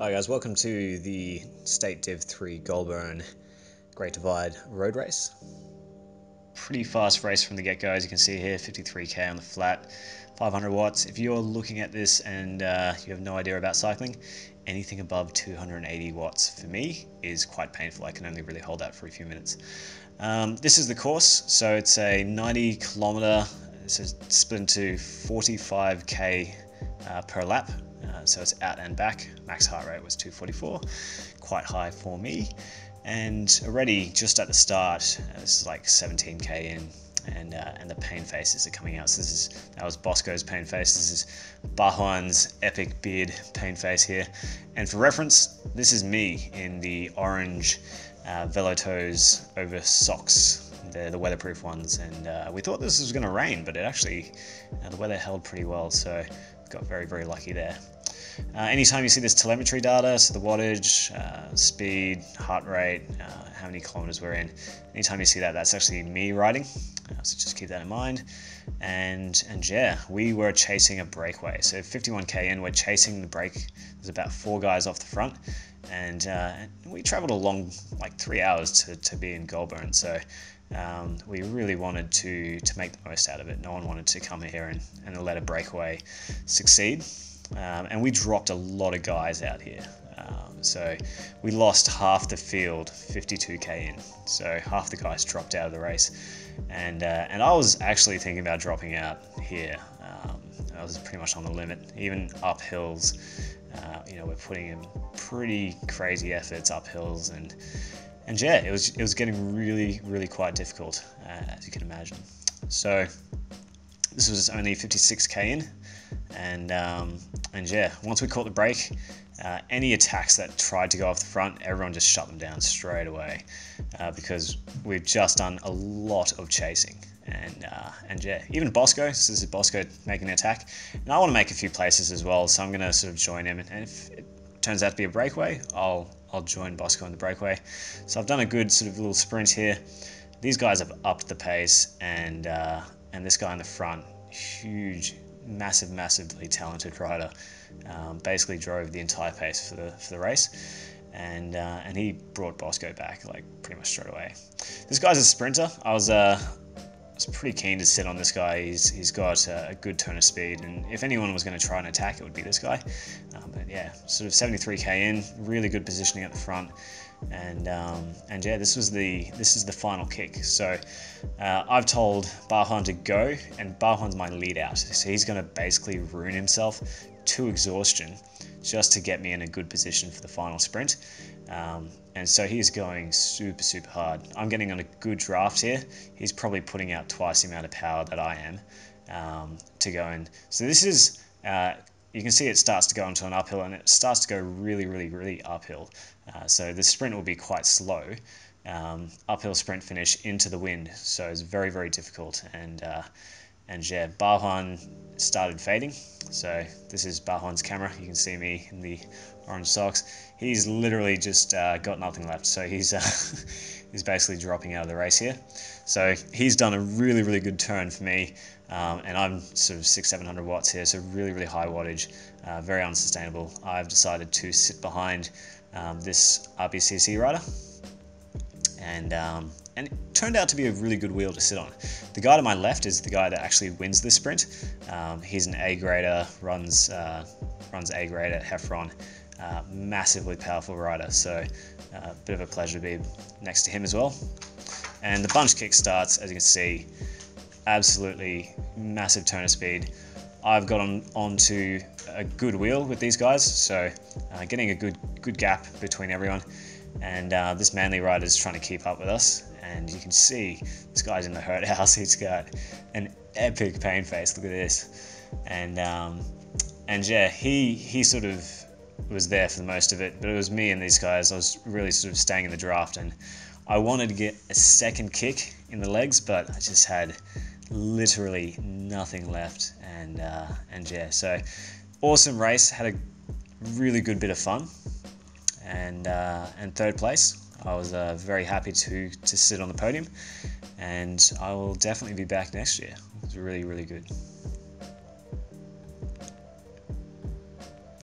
Hi guys, welcome to the State Div 3 Goulburn Great Divide Road Race. Pretty fast race from the get-go, as you can see here, 53k on the flat, 500 watts. If you're looking at this and you have no idea about cycling, anything above 280 watts for me is quite painful. I can only really hold that for a few minutes. This is the course, so it's a 90 kilometer, so it's split into 45k per lap. So it's out and back. Max heart rate was 244, quite high for me. And already just at the start, this is like 17k in, and the pain faces are coming out. So that was Bosco's pain face. This is Bahuan's epic beard pain face here. And for reference, this is me in the orange Velotoes over socks. They're the weatherproof ones, and we thought this was going to rain, but it actually, the weather held pretty well, so got very, very lucky there. Anytime you see this telemetry data, so the wattage, speed, heart rate, how many kilometers we're in, anytime you see that, that's actually me riding, so just keep that in mind. And yeah, we were chasing a breakaway, so 51k in, we're chasing the break. There's about 4 guys off the front, and we traveled along like 3 hours to be in Goulburn, so we really wanted to make the most out of it. No one wanted to come here and let a breakaway succeed. And we dropped a lot of guys out here. So we lost half the field, 52k in. So half the guys dropped out of the race. And I was actually thinking about dropping out here. I was pretty much on the limit. Even up hills, we're putting in pretty crazy efforts up hills, and yeah, it was getting really, really quite difficult, as you can imagine. So this was only 56k in, and yeah, once we caught the break, any attacks that tried to go off the front, everyone just shut them down straight away, because we've just done a lot of chasing. And yeah, even Bosco, so this is Bosco making an attack, and I want to make a few places as well, so I'm going to sort of join him, and if it turns out to be a breakaway, I'll join Bosco in the breakaway. So I've done a good sort of little sprint here. These guys have upped the pace, and this guy in the front, huge, massively talented rider, basically drove the entire pace for the race, and he brought Bosco back like pretty much straight away. This guy's a sprinter. I was pretty keen to sit on this guy. He's got a good turn of speed, and if anyone was going to try and attack, it would be this guy. But yeah, sort of 73k in, really good positioning at the front, and yeah, this is the final kick. So I've told Bahuan to go, and Bahuan's my lead out, so he's going to basically ruin himself to exhaustion just to get me in a good position for the final sprint. And so he's going super hard. I'm getting on a good draft here. He's probably putting out twice the amount of power that I am to go in. So this is, you can see it starts to go into an uphill, and it starts to go really uphill. So the sprint will be quite slow. Uphill sprint finish into the wind. So it's very difficult. And yeah, Bahuan started fading. So this is Bahuan's camera. You can see me in the orange socks. He's literally just got nothing left. So he's he's basically dropping out of the race here. So he's done a really good turn for me, and I'm sort of 600-700 watts here. So really high wattage, very unsustainable. I've decided to sit behind this RBCC rider, and it turned out to be a really good wheel to sit on. The guy to my left is the guy that actually wins this sprint. He's an A grader, runs A grade at Heffron, massively powerful rider. So a bit of a pleasure to be next to him as well. And the bunch kick starts, as you can see, absolutely massive turn of speed. I've got onto a good wheel with these guys, so getting a good gap between everyone. And this Manly rider is trying to keep up with us, and you can see this guy's in the hurt house. He's got an epic pain face. Look at this, and yeah, he sort of was there for the most of it, but it was me and these guys. I was really sort of staying in the draft, and I wanted to get a second kick in the legs, but I just had literally nothing left, and yeah, so awesome race. Had a really good bit of fun. And third place. I was very happy to sit on the podium, and I will definitely be back next year. It was really good.